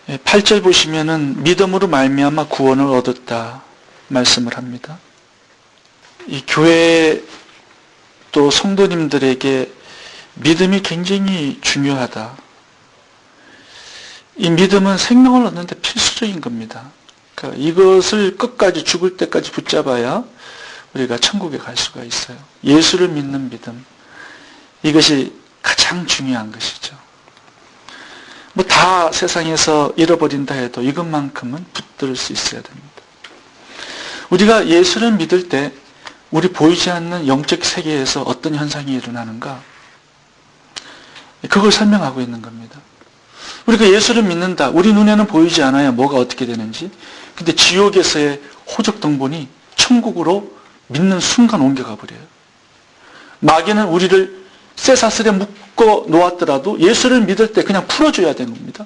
8절 보시면은 믿음으로 말미암아 구원을 얻었다 말씀을 합니다. 이 교회 또 성도님들에게 믿음이 굉장히 중요하다. 이 믿음은 생명을 얻는 데 필수적인 겁니다. 그러니까 이것을 끝까지 죽을 때까지 붙잡아야 우리가 천국에 갈 수가 있어요. 예수를 믿는 믿음. 이것이 가장 중요한 것이죠. 뭐 다 세상에서 잃어버린다 해도 이것만큼은 붙들 수 있어야 됩니다. 우리가 예수를 믿을 때 우리 보이지 않는 영적 세계에서 어떤 현상이 일어나는가? 그걸 설명하고 있는 겁니다. 우리가 예수를 믿는다. 우리 눈에는 보이지 않아야 뭐가 어떻게 되는지. 근데 지옥에서의 호적등본이 천국으로 믿는 순간 옮겨가 버려요. 마귀는 우리를 쇠사슬에 묶어 놓았더라도 예수를 믿을 때 그냥 풀어줘야 되는 겁니다.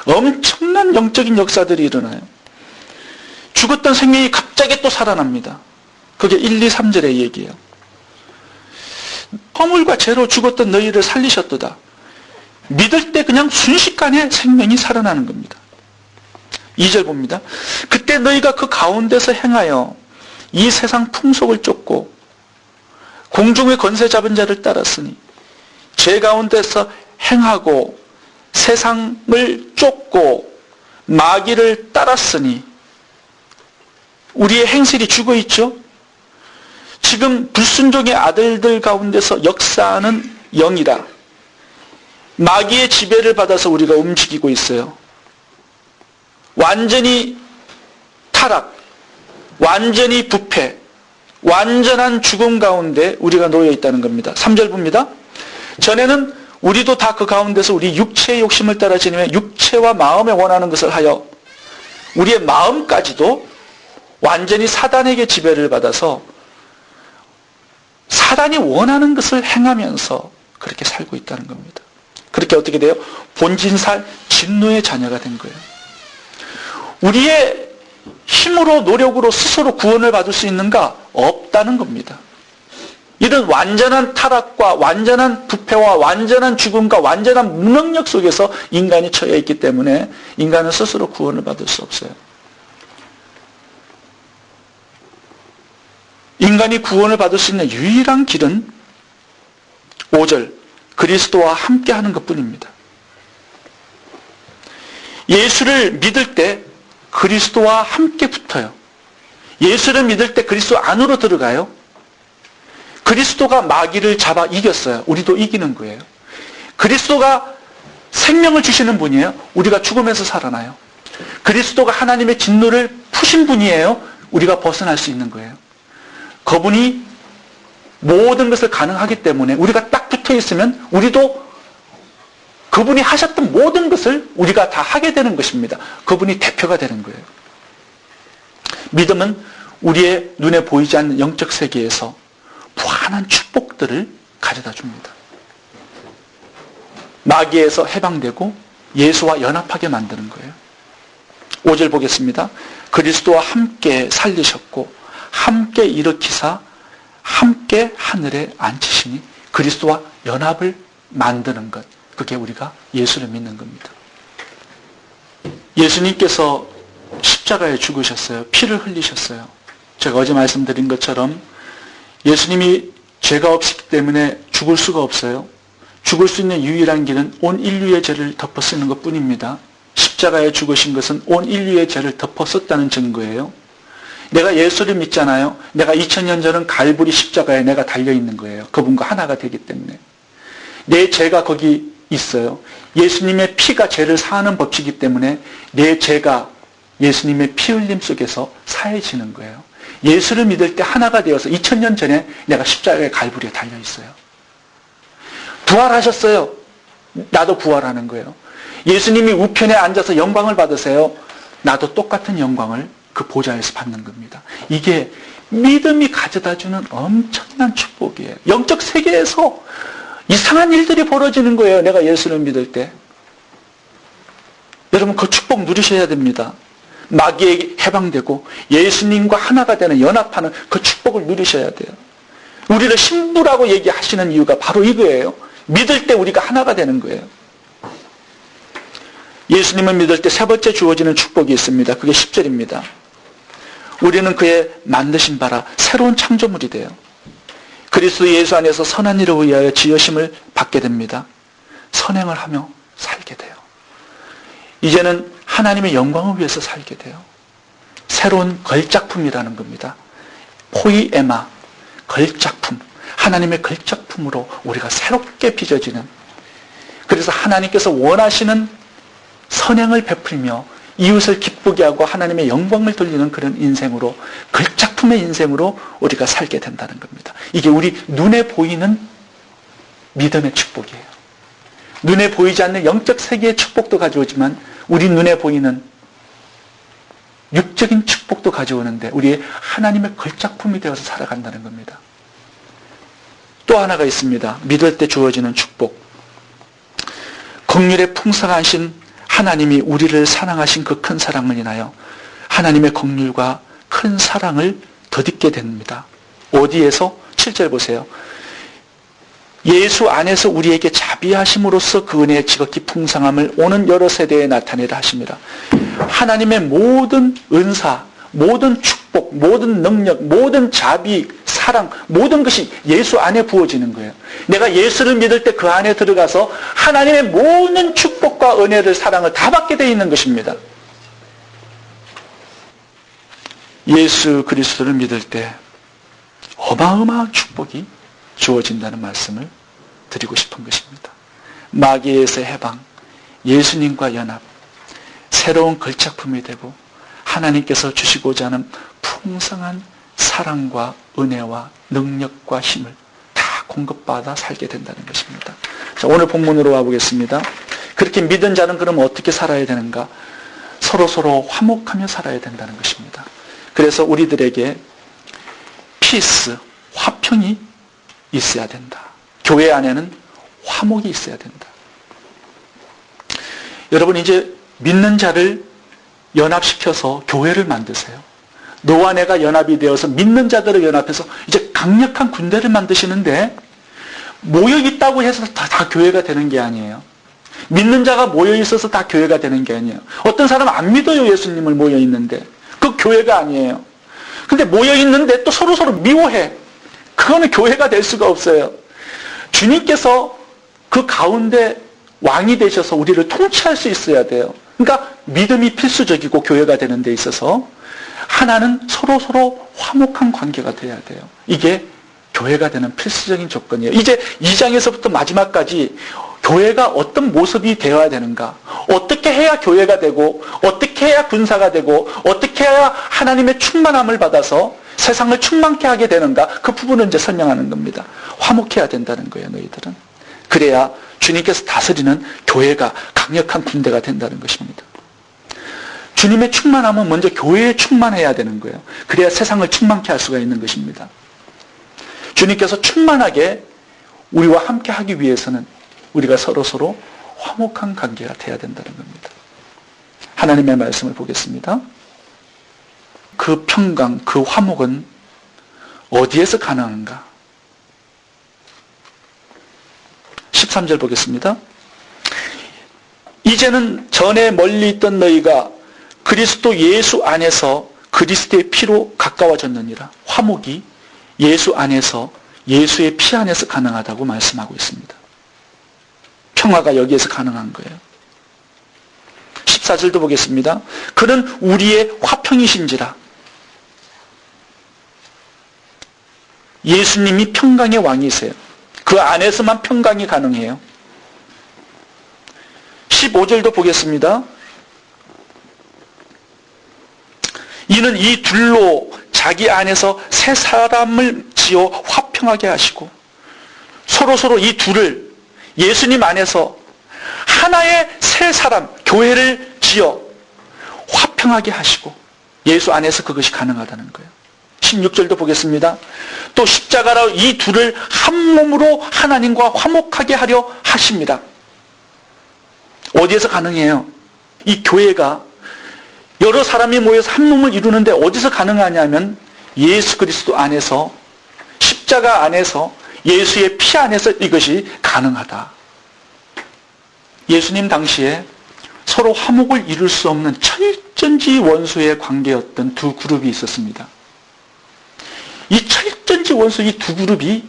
엄청난 영적인 역사들이 일어나요. 죽었던 생명이 갑자기 또 살아납니다. 그게 1, 2, 3절의 얘기예요. 허물과 죄로 죽었던 너희를 살리셨도다. 믿을 때 그냥 순식간에 생명이 살아나는 겁니다. 2절 봅니다. 그때 너희가 그 가운데서 행하여 이 세상 풍속을 쫓고 공중의 권세 잡은 자를 따랐으니 죄 가운데서 행하고 세상을 쫓고 마귀를 따랐으니 우리의 행실이 죽어있죠. 지금 불순종의 아들들 가운데서 역사하는 영이라 마귀의 지배를 받아서 우리가 움직이고 있어요. 완전히 타락, 완전히 부패, 완전한 죽음 가운데 우리가 놓여 있다는 겁니다. 3절 봅니다. 전에는 우리도 다 그 가운데서 우리 육체의 욕심을 따라 지니며 육체와 마음에 원하는 것을 하여 우리의 마음까지도 완전히 사단에게 지배를 받아서 사단이 원하는 것을 행하면서 그렇게 살고 있다는 겁니다. 그렇게 어떻게 돼요? 본진살 진노의 자녀가 된 거예요. 우리의 힘으로 노력으로 스스로 구원을 받을 수 있는가? 없다는 겁니다. 이런 완전한 타락과 완전한 부패와 완전한 죽음과 완전한 무능력 속에서 인간이 처해 있기 때문에 인간은 스스로 구원을 받을 수 없어요. 인간이 구원을 받을 수 있는 유일한 길은 5절 그리스도와 함께하는 것뿐입니다. 예수를 믿을 때 그리스도와 함께 붙어요. 예수를 믿을 때 그리스도 안으로 들어가요. 그리스도가 마귀를 잡아 이겼어요. 우리도 이기는 거예요. 그리스도가 생명을 주시는 분이에요. 우리가 죽음에서 살아나요. 그리스도가 하나님의 진노를 푸신 분이에요. 우리가 벗어날 수 있는 거예요. 그분이 모든 것을 가능하기 때문에 우리가 딱 붙어 있으면 우리도 그분이 하셨던 모든 것을 우리가 다 하게 되는 것입니다. 그분이 대표가 되는 거예요. 믿음은 우리의 눈에 보이지 않는 영적 세계에서 무한한 축복들을 가져다 줍니다. 마귀에서 해방되고 예수와 연합하게 만드는 거예요. 5절 보겠습니다. 그리스도와 함께 살리셨고 함께 일으키사 함께 하늘에 앉히시니 그리스도와 연합을 만드는 것. 그게 우리가 예수를 믿는 겁니다. 예수님께서 십자가에 죽으셨어요. 피를 흘리셨어요. 제가 어제 말씀드린 것처럼 예수님이 죄가 없기 때문에 죽을 수가 없어요. 죽을 수 있는 유일한 길은 온 인류의 죄를 덮어 쓰는 것뿐입니다. 십자가에 죽으신 것은 온 인류의 죄를 덮어 썼다는 증거예요. 내가 예수를 믿잖아요. 내가 2000년 전은 갈보리 십자가에 내가 달려있는 거예요. 그분과 하나가 되기 때문에. 내 죄가 거기 있어요. 예수님의 피가 죄를 사하는 법이기 때문에 내 죄가 예수님의 피 흘림 속에서 사해지는 거예요. 예수를 믿을 때 하나가 되어서 2000년 전에 내가 십자가의 갈보리에 달려있어요. 부활하셨어요. 나도 부활하는 거예요. 예수님이 우편에 앉아서 영광을 받으세요. 나도 똑같은 영광을 그 보좌에서 받는 겁니다. 이게 믿음이 가져다주는 엄청난 축복이에요. 영적 세계에서 이상한 일들이 벌어지는 거예요. 내가 예수를 믿을 때. 여러분 그 축복 누리셔야 됩니다. 마귀에게 해방되고 예수님과 하나가 되는 연합하는 그 축복을 누리셔야 돼요. 우리를 신부라고 얘기하시는 이유가 바로 이거예요. 믿을 때 우리가 하나가 되는 거예요. 예수님을 믿을 때 세 번째 주어지는 축복이 있습니다. 그게 10절입니다. 우리는 그의 만드신 바라 새로운 창조물이 돼요. 그리스도 예수 안에서 선한 일을 위하여 지으심을 받게 됩니다. 선행을 하며 살게 돼요. 이제는 하나님의 영광을 위해서 살게 돼요. 새로운 걸작품이라는 겁니다. 포이에마, 걸작품. 하나님의 걸작품으로 우리가 새롭게 빚어지는, 그래서 하나님께서 원하시는 선행을 베풀며 이웃을 기쁘게 하고 하나님의 영광을 돌리는 그런 인생으로, 걸작품의 인생으로 우리가 살게 된다는 겁니다. 이게 우리 눈에 보이는 믿음의 축복이에요. 눈에 보이지 않는 영적 세계의 축복도 가져오지만 우리 눈에 보이는 육적인 축복도 가져오는데 우리의 하나님의 걸작품이 되어서 살아간다는 겁니다. 또 하나가 있습니다. 믿을 때 주어지는 축복. 긍휼에 풍성하신 하나님이 우리를 사랑하신 그 큰 사랑을 인하여 하나님의 긍휼과 큰 사랑을 덧입게 됩니다. 어디에서? 7절 보세요. 예수 안에서 우리에게 자비하심으로써 그 은혜의 지극히 풍성함을 오는 여러 세대에 나타내라 하십니다. 하나님의 모든 은사, 모든 축복, 모든 능력, 모든 자비, 사랑, 모든 것이 예수 안에 부어지는 거예요. 내가 예수를 믿을 때 그 안에 들어가서 하나님의 모든 축복과 은혜를, 사랑을 다 받게 되어 있는 것입니다. 예수 그리스도를 믿을 때 어마어마한 축복이 주어진다는 말씀을 드리고 싶은 것입니다. 마귀에서 해방, 예수님과 연합, 새로운 걸작품이 되고 하나님께서 주시고자 하는 풍성한 사랑과 은혜와 능력과 힘을 다 공급받아 살게 된다는 것입니다. 자, 오늘 본문으로 와보겠습니다. 그렇게 믿은 자는 그럼 어떻게 살아야 되는가? 서로 화목하며 살아야 된다는 것입니다. 그래서 우리들에게 피스, 화평이 있어야 된다. 교회 안에는 화목이 있어야 된다. 여러분, 이제 믿는 자를 연합시켜서 교회를 만드세요. 너와 내가 연합이 되어서 믿는 자들을 연합해서 이제 강력한 군대를 만드시는데, 모여있다고 해서 다 교회가 되는 게 아니에요. 믿는 자가 모여있어서 다 교회가 되는 게 아니에요. 어떤 사람은 안 믿어요. 예수님을 모여있는데. 그 교회가 아니에요. 근데 모여있는데 또 서로 미워해. 그거는 교회가 될 수가 없어요. 주님께서 그 가운데 왕이 되셔서 우리를 통치할 수 있어야 돼요. 그러니까 믿음이 필수적이고, 교회가 되는 데 있어서 하나는 서로 화목한 관계가 돼야 돼요. 이게 교회가 되는 필수적인 조건이에요. 이제 2장에서부터 마지막까지 교회가 어떤 모습이 되어야 되는가, 어떻게 해야 교회가 되고, 어떻게 해야 군사가 되고, 어떻게 해야 하나님의 충만함을 받아서 세상을 충만케 하게 되는가, 그 부분을 이제 설명하는 겁니다. 화목해야 된다는 거예요, 너희들은. 그래야 주님께서 다스리는 교회가 강력한 군대가 된다는 것입니다. 주님의 충만함은 먼저 교회에 충만해야 되는 거예요. 그래야 세상을 충만케 할 수가 있는 것입니다. 주님께서 충만하게 우리와 함께 하기 위해서는 우리가 서로 화목한 관계가 돼야 된다는 겁니다. 하나님의 말씀을 보겠습니다. 그 평강, 그 화목은 어디에서 가능한가? 13절 보겠습니다. 이제는 전에 멀리 있던 너희가 그리스도 예수 안에서 그리스도의 피로 가까워졌느니라. 화목이 예수 안에서, 예수의 피 안에서 가능하다고 말씀하고 있습니다. 평화가 여기에서 가능한 거예요. 14절도 보겠습니다. 그는 우리의 화평이신지라. 예수님이 평강의 왕이세요. 그 안에서만 평강이 가능해요. 15절도 보겠습니다. 이는 이 둘로 자기 안에서 새 사람을 지어 화평하게 하시고, 서로 이 둘을 예수님 안에서 하나의 새 사람, 교회를 지어 화평하게 하시고, 예수 안에서 그것이 가능하다는 거예요. 16절도 보겠습니다. 또 십자가로 이 둘을 한 몸으로 하나님과 화목하게 하려 하십니다. 어디에서 가능해요? 이 교회가 여러 사람이 모여서 한 몸을 이루는데 어디서 가능하냐면 예수 그리스도 안에서, 십자가 안에서, 예수의 피 안에서 이것이 가능하다. 예수님 당시에 서로 화목을 이룰 수 없는 철전지 원수의 관계였던 두 그룹이 있었습니다. 이 철전지 원수 이 두 그룹이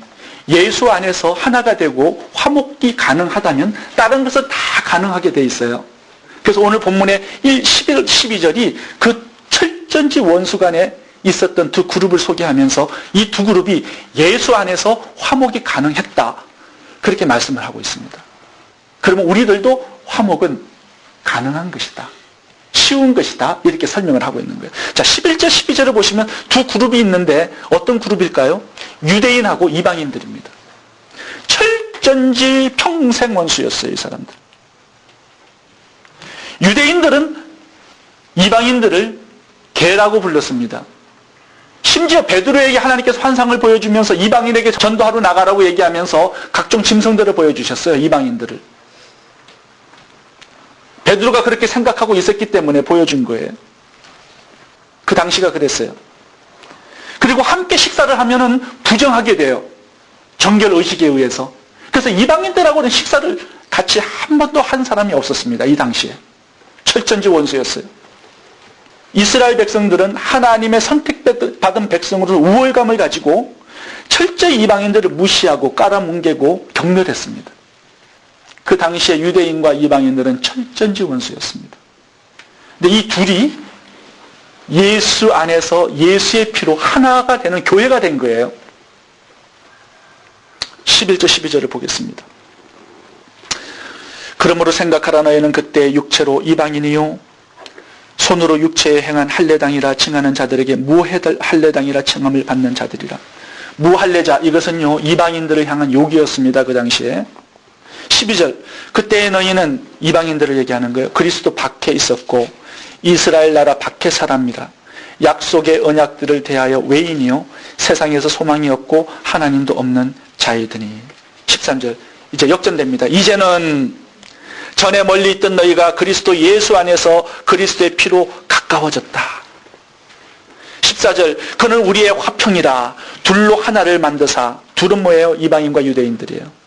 예수 안에서 하나가 되고 화목이 가능하다면 다른 것은 다 가능하게 돼 있어요. 그래서 오늘 본문의 11, 12절이 그 철전지 원수 간에 있었던 두 그룹을 소개하면서 이 두 그룹이 예수 안에서 화목이 가능했다. 그렇게 말씀을 하고 있습니다. 그러면 우리들도 화목은 가능한 것이다. 쉬운 것이다. 이렇게 설명을 하고 있는 거예요. 자, 11절, 12절을 보시면 두 그룹이 있는데 어떤 그룹일까요? 유대인하고 이방인들입니다. 철전지 평생 원수였어요, 이 사람들. 유대인들은 이방인들을 개라고 불렀습니다. 심지어 베드로에게 하나님께서 환상을 보여주면서 이방인에게 전도하러 나가라고 얘기하면서 각종 짐승들을 보여주셨어요, 이방인들을. 베드로가 그렇게 생각하고 있었기 때문에 보여준 거예요. 그 당시가 그랬어요. 그리고 함께 식사를 하면은 부정하게 돼요. 정결의식에 의해서. 그래서 이방인들하고는 식사를 같이 한 번도 한 사람이 없었습니다. 이 당시에. 철전지 원수였어요. 이스라엘 백성들은 하나님의 선택받은 백성으로 우월감을 가지고 철저히 이방인들을 무시하고 깔아뭉개고 경멸했습니다. 그 당시에 유대인과 이방인들은 철전지 원수였습니다. 근데 이 둘이 예수 안에서 예수의 피로 하나가 되는 교회가 된 거예요. 11절 12절을 보겠습니다. 그러므로 생각하라. 너희는 그때 육체로 이방인이요 손으로 육체에 행한 할례당이라 칭하는 자들에게 무할례당이라 칭함을 받는 자들이라. 무할례자, 이것은요 이방인들을 향한 욕이었습니다. 그 당시에. 12절, 그때의 너희는 이방인들을 얘기하는 거예요. 그리스도 밖에 있었고 이스라엘 나라 밖에 사람이라. 약속의 언약들을 대하여 외인이요 세상에서 소망이 없고 하나님도 없는 자이더니. 13절, 이제 역전됩니다. 이제는 전에 멀리 있던 너희가 그리스도 예수 안에서 그리스도의 피로 가까워졌다. 14절, 그는 우리의 화평이라. 둘로 하나를 만드사. 둘은 뭐예요? 이방인과 유대인들이에요.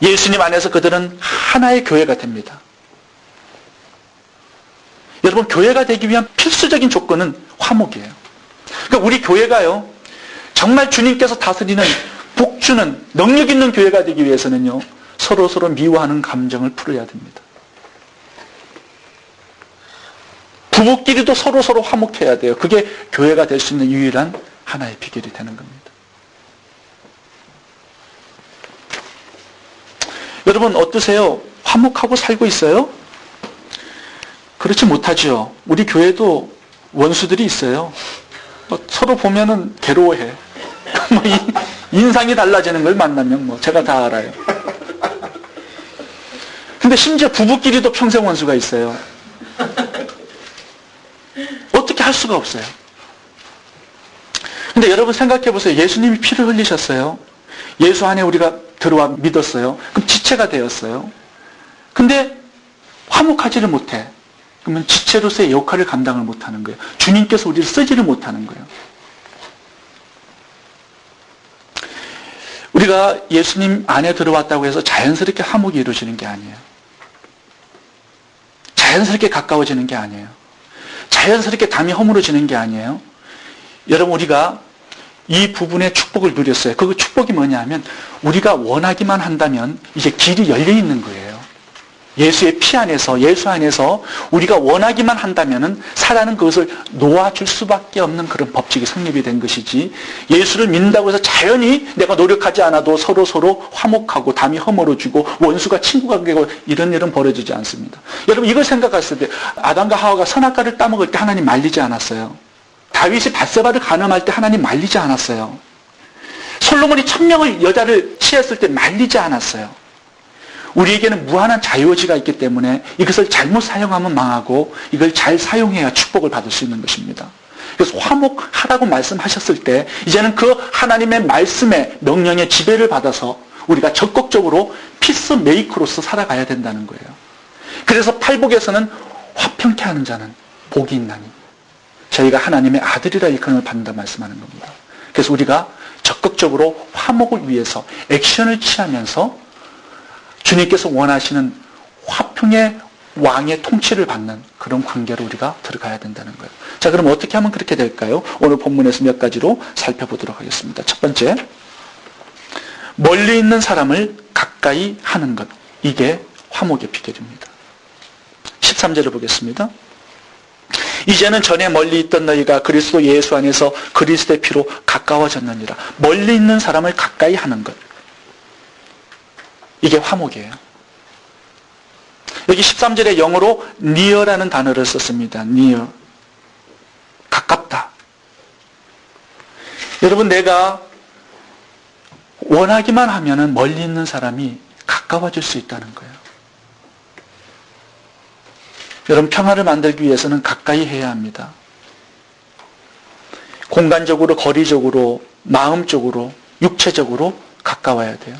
예수님 안에서 그들은 하나의 교회가 됩니다. 여러분, 교회가 되기 위한 필수적인 조건은 화목이에요. 그러니까 우리 교회가요, 정말 주님께서 다스리는 복주는 능력 있는 교회가 되기 위해서는요, 서로 미워하는 감정을 풀어야 됩니다. 부부끼리도 서로 화목해야 돼요. 그게 교회가 될 수 있는 유일한 하나의 비결이 되는 겁니다. 여러분 어떠세요? 화목하고 살고 있어요? 그렇지 못하죠. 우리 교회도 원수들이 있어요. 서로 보면은 괴로워해. 인상이 달라지는 걸 만나면 제가 다 알아요. 근데 심지어 부부끼리도 평생 원수가 있어요. 어떻게 할 수가 없어요. 근데 여러분 생각해 보세요. 예수님이 피를 흘리셨어요. 예수 안에 우리가 들어와 믿었어요. 그럼 지체가 되었어요. 근데 화목하지를 못해. 그러면 지체로서의 역할을 감당을 못하는 거예요. 주님께서 우리를 쓰지를 못하는 거예요. 우리가 예수님 안에 들어왔다고 해서 자연스럽게 화목이 이루어지는 게 아니에요. 자연스럽게 가까워지는 게 아니에요. 자연스럽게 담이 허물어지는 게 아니에요. 여러분 우리가 이 부분의 축복을 누렸어요. 그 축복이 뭐냐면 우리가 원하기만 한다면 이제 길이 열려 있는 거예요. 예수의 피 안에서, 예수 안에서 우리가 원하기만 한다면은 사단은 그것을 놓아줄 수밖에 없는 그런 법칙이 성립이 된 것이지, 예수를 믿는다고 해서 자연히 내가 노력하지 않아도 서로 화목하고 담이 허물어지고 원수가 친구가 되고 이런 일은 벌어지지 않습니다. 여러분 이걸 생각했을 때 아담과 하와가 선악과를 따먹을 때 하나님 말리지 않았어요. 다윗이 밧세바를 간음할 때 하나님 말리지 않았어요. 솔로몬이 1000명의 여자를 취했을 때 말리지 않았어요. 우리에게는 무한한 자유의지가 있기 때문에 이것을 잘못 사용하면 망하고 이걸 잘 사용해야 축복을 받을 수 있는 것입니다. 그래서 화목하라고 말씀하셨을 때 이제는 그 하나님의 말씀의 명령의 지배를 받아서 우리가 적극적으로 피스메이커로서 살아가야 된다는 거예요. 그래서 팔복에서는 화평케 하는 자는 복이 있나니 저희가 하나님의 아들이라 일컬음을 받는다 말씀하는 겁니다. 그래서 우리가 적극적으로 화목을 위해서 액션을 취하면서 주님께서 원하시는 화평의 왕의 통치를 받는 그런 관계로 우리가 들어가야 된다는 거예요. 자, 그럼 어떻게 하면 그렇게 될까요? 오늘 본문에서 몇 가지로 살펴보도록 하겠습니다. 첫 번째, 멀리 있는 사람을 가까이 하는 것. 이게 화목의 비결입니다. 13절을 보겠습니다. 이제는 전에 멀리 있던 너희가 그리스도 예수 안에서 그리스도의 피로 가까워졌느니라. 멀리 있는 사람을 가까이 하는 것. 이게 화목이에요. 여기 13절에 영어로 near라는 단어를 썼습니다. near. 가깝다. 여러분, 내가 원하기만 하면은 멀리 있는 사람이 가까워질 수 있다는 거예요. 여러분, 평화를 만들기 위해서는 가까이 해야 합니다. 공간적으로, 거리적으로, 마음적으로, 육체적으로 가까워야 돼요.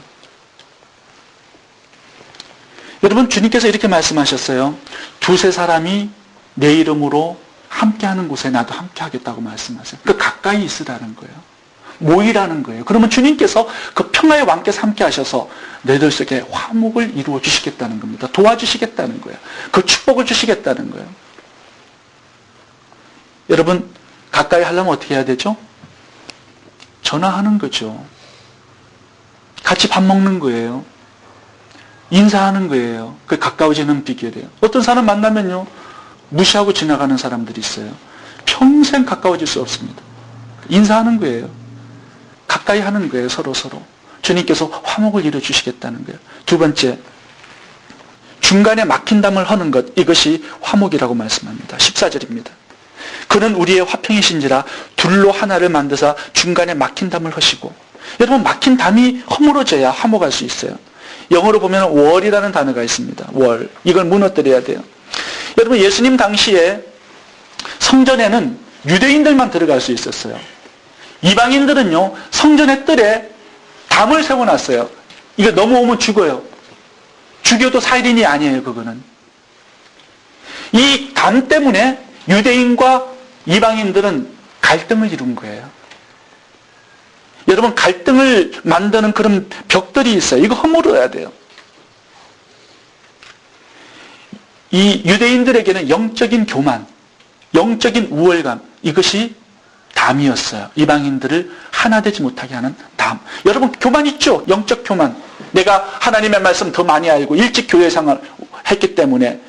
여러분, 주님께서 이렇게 말씀하셨어요. 두세 사람이 내 이름으로 함께하는 곳에 나도 함께하겠다고 말씀하세요. 그 가까이 있으라는 거예요. 모이라는 거예요. 그러면 주님께서 그 평화의 왕께서 함께 하셔서 너희들 속에 화목을 이루어 주시겠다는 겁니다. 도와주시겠다는 거예요. 그 축복을 주시겠다는 거예요. 여러분, 가까이 하려면 어떻게 해야 되죠? 전화하는 거죠. 같이 밥 먹는 거예요. 인사하는 거예요. 그게 가까워지는 비결이에요. 어떤 사람 만나면요, 무시하고 지나가는 사람들이 있어요. 평생 가까워질 수 없습니다. 인사하는 거예요. 가까이 하는 거예요. 서로. 주님께서 화목을 이루어주시겠다는 거예요. 두 번째, 중간에 막힌 담을 허는 것. 이것이 화목이라고 말씀합니다. 14절입니다. 그는 우리의 화평이신지라 둘로 하나를 만드사 중간에 막힌 담을 허시고. 여러분, 막힌 담이 허물어져야 화목할 수 있어요. 영어로 보면 월이라는 단어가 있습니다. 월. 이걸 무너뜨려야 돼요. 여러분, 예수님 당시에 성전에는 유대인들만 들어갈 수 있었어요. 이방인들은요, 성전의 뜰에 담을 세워놨어요. 이거 넘어오면 죽어요. 죽여도 살인이 아니에요, 그거는. 이 담 때문에 유대인과 이방인들은 갈등을 이룬 거예요. 여러분, 갈등을 만드는 그런 벽들이 있어요. 이거 허물어야 돼요. 이 유대인들에게는 영적인 교만, 영적인 우월감, 이것이 담이었어요. 이방인들을 하나 되지 못하게 하는 담. 여러분, 교만 있죠? 영적 교만. 내가 하나님의 말씀 더 많이 알고 일찍 교회 생활 했기 때문에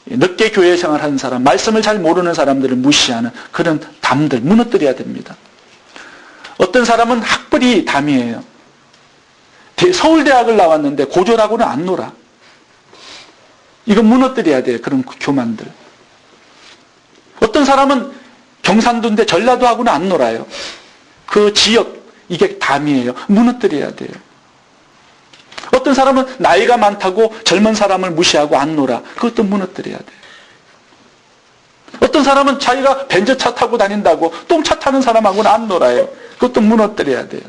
늦게 교회 생활하는 사람, 말씀을 잘 모르는 사람들을 무시하는 그런 담들 무너뜨려야 됩니다. 어떤 사람은 학벌이 담이에요. 서울대학을 나왔는데 고졸하고는 안 놀아. 이거 무너뜨려야 돼요. 그런 교만들. 어떤 사람은 경상도인데 전라도하고는 안 놀아요. 그 지역, 이게 담이에요. 무너뜨려야 돼요. 어떤 사람은 나이가 많다고 젊은 사람을 무시하고 안 놀아. 그것도 무너뜨려야 돼요. 어떤 사람은 자기가 벤츠차 타고 다닌다고 똥차 타는 사람하고는 안 놀아요. 그것도 무너뜨려야 돼요.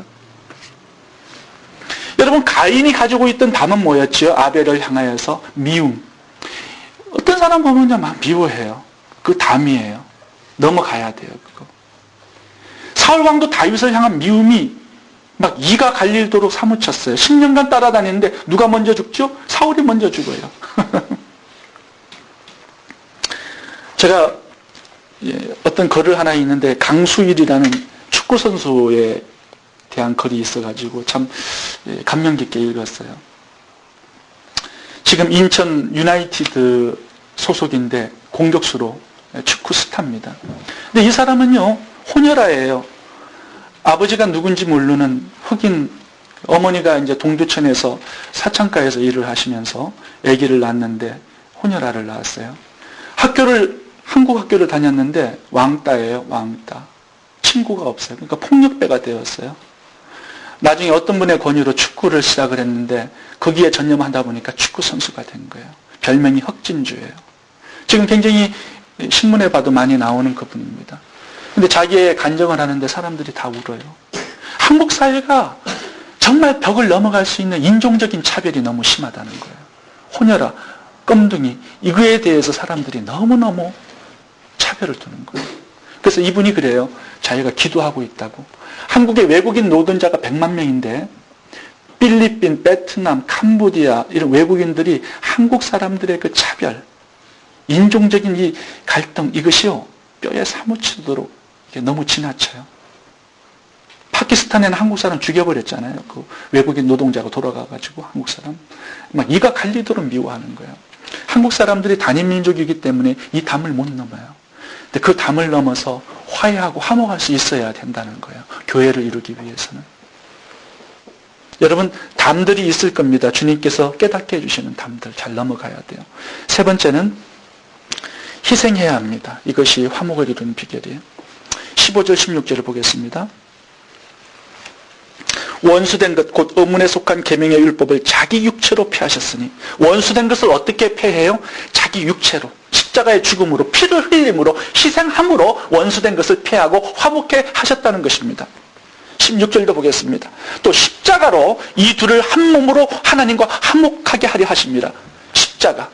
여러분, 가인이 가지고 있던 담은 뭐였지요? 아벨을 향하여서 미움. 어떤 사람 보면요, 막 미워해요. 그 담이에요. 넘어가야 돼요, 그거. 사울왕도 다윗을 향한 미움이 막 이가 갈릴도록 사무쳤어요. 10년간 따라다니는데 누가 먼저 죽죠? 사울이 먼저 죽어요. 제가 어떤 글을 하나 있는데 강수일이라는 축구선수에 대한 글이 있어가지고 참 감명 깊게 읽었어요. 지금 인천 유나이티드 소속인데 공격수로 축구 스타입니다. 근데 이 사람은요, 혼혈아예요. 아버지가 누군지 모르는 흑인, 어머니가 이제 동두천에서 사창가에서 일을 하시면서 아기를 낳았는데 혼혈아를 낳았어요. 한국 학교를 다녔는데 왕따예요, 왕따. 친구가 없어요. 그러니까 폭력배가 되었어요. 나중에 어떤 분의 권유로 축구를 시작을 했는데 거기에 전념하다 보니까 축구 선수가 된 거예요. 별명이 흑진주예요. 지금 굉장히 신문에 봐도 많이 나오는 그분입니다. 근데 자기의 간증을 하는데 사람들이 다 울어요. 한국 사회가 정말 벽을 넘어갈 수 있는 인종적인 차별이 너무 심하다는 거예요. 혼혈아, 껌둥이, 이거에 대해서 사람들이 너무너무 차별을 두는 거예요. 그래서 이분이 그래요. 자기가 기도하고 있다고. 한국의 외국인 노동자가 100만 명인데 필리핀, 베트남, 캄보디아 이런 외국인들이 한국 사람들의 그 차별, 인종적인 이 갈등 이것이요 뼈에 사무치도록 너무 지나쳐요. 파키스탄에는 한국 사람 죽여버렸잖아요. 그 외국인 노동자가 돌아가가지고 한국 사람 막 이가 갈리도록 미워하는 거예요. 한국 사람들이 단일민족이기 때문에 이 담을 못 넘어요. 근데 그 담을 넘어서 화해하고 화목할 수 있어야 된다는 거예요. 교회를 이루기 위해서는. 여러분 담들이 있을 겁니다. 주님께서 깨닫게 해주시는 담들 잘 넘어가야 돼요. 세 번째는 희생해야 합니다. 이것이 화목을 이루는 비결이에요. 15절 16절을 보겠습니다. 원수된 것 곧 의문에 속한 계명의 율법을 자기 육체로 폐하셨으니 원수된 것을 어떻게 폐해요? 자기 육체로 십자가의 죽음으로 피를 흘림으로 희생함으로 원수된 것을 폐하고 화목해 하셨다는 것입니다. 16절도 보겠습니다. 또 십자가로 이 둘을 한 몸으로 하나님과 화목하게 하려 하십니다. 십자가.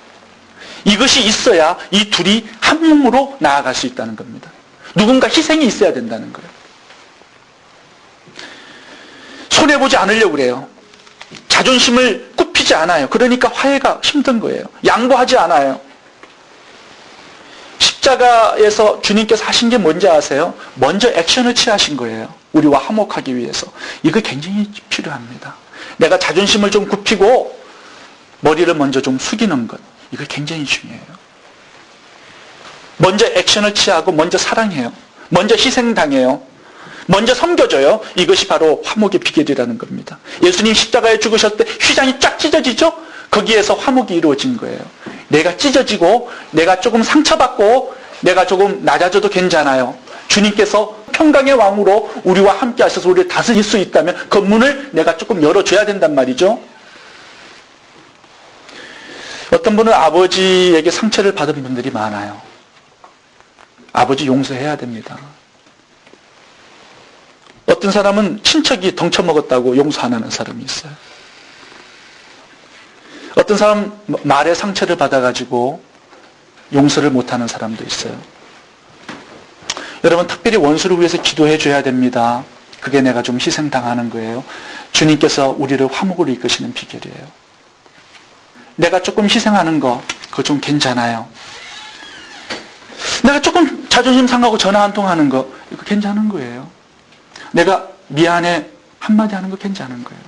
이것이 있어야 이 둘이 한 몸으로 나아갈 수 있다는 겁니다. 누군가 희생이 있어야 된다는 거예요. 손해보지 않으려고 그래요. 자존심을 굽히지 않아요. 그러니까 화해가 힘든 거예요. 양보하지 않아요. 십자가에서 주님께서 하신 게 뭔지 아세요? 먼저 액션을 취하신 거예요. 우리와 화목하기 위해서. 이거 굉장히 필요합니다. 내가 자존심을 좀 굽히고 머리를 먼저 좀 숙이는 것. 이거 굉장히 중요해요. 먼저 액션을 취하고 먼저 사랑해요. 먼저 희생당해요. 먼저 섬겨줘요. 이것이 바로 화목의 비결이라는 겁니다. 예수님 십자가에 죽으셨을 때 휘장이 쫙 찢어지죠? 거기에서 화목이 이루어진 거예요. 내가 찢어지고 내가 조금 상처받고 내가 조금 낮아져도 괜찮아요. 주님께서 평강의 왕으로 우리와 함께 하셔서 우리를 다스릴 수 있다면 그 문을 내가 조금 열어줘야 된단 말이죠. 어떤 분은 아버지에게 상처를 받은 분들이 많아요. 아버지 용서해야 됩니다. 어떤 사람은 친척이 덩쳐먹었다고 용서 안 하는 사람이 있어요. 어떤 사람 말에 상처를 받아가지고 용서를 못하는 사람도 있어요. 여러분 특별히 원수를 위해서 기도해 줘야 됩니다. 그게 내가 좀 희생당하는 거예요. 주님께서 우리를 화목으로 이끄시는 비결이에요. 내가 조금 희생하는 거 그거 좀 괜찮아요. 내가 조금 자존심 상하고 전화 한 통 하는 거 이거 괜찮은 거예요. 내가 미안해 한마디 하는 거 괜찮은 거예요.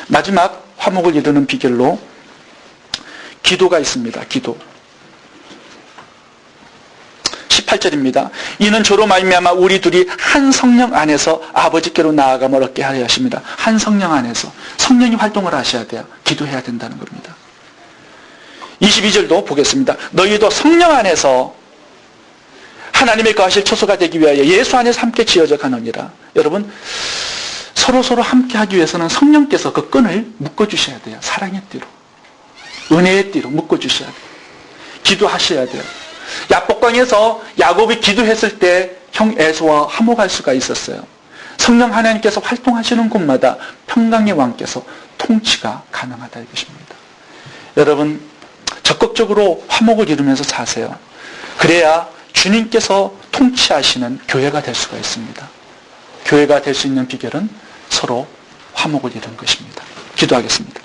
마지막 화목을 이루는 비결로 기도가 있습니다. 기도. 18절입니다. 이는 저로 말미암아 우리 둘이 한 성령 안에서 아버지께로 나아감을 얻게 하려 하십니다. 한 성령 안에서 성령이 활동을 하셔야 돼요. 기도해야 된다는 겁니다. 22절도 보겠습니다. 너희도 성령 안에서 하나님의 거하실 처소가 되기 위하여 예수 안에서 함께 지어져 가느니라. 여러분 서로 함께 하기 위해서는 성령께서 그 끈을 묶어주셔야 돼요. 사랑의 띠로 은혜의 띠로 묶어주셔야 돼요. 기도하셔야 돼요. 야복강에서 야곱이 기도했을 때 형 에서와 화목할 수가 있었어요. 성령 하나님께서 활동하시는 곳마다 평강의 왕께서 통치가 가능하다 이것입니다. 여러분 적극적으로 화목을 이루면서 사세요. 그래야 주님께서 통치하시는 교회가 될 수가 있습니다. 교회가 될 수 있는 비결은 서로 화목을 이루는 것입니다. 기도하겠습니다.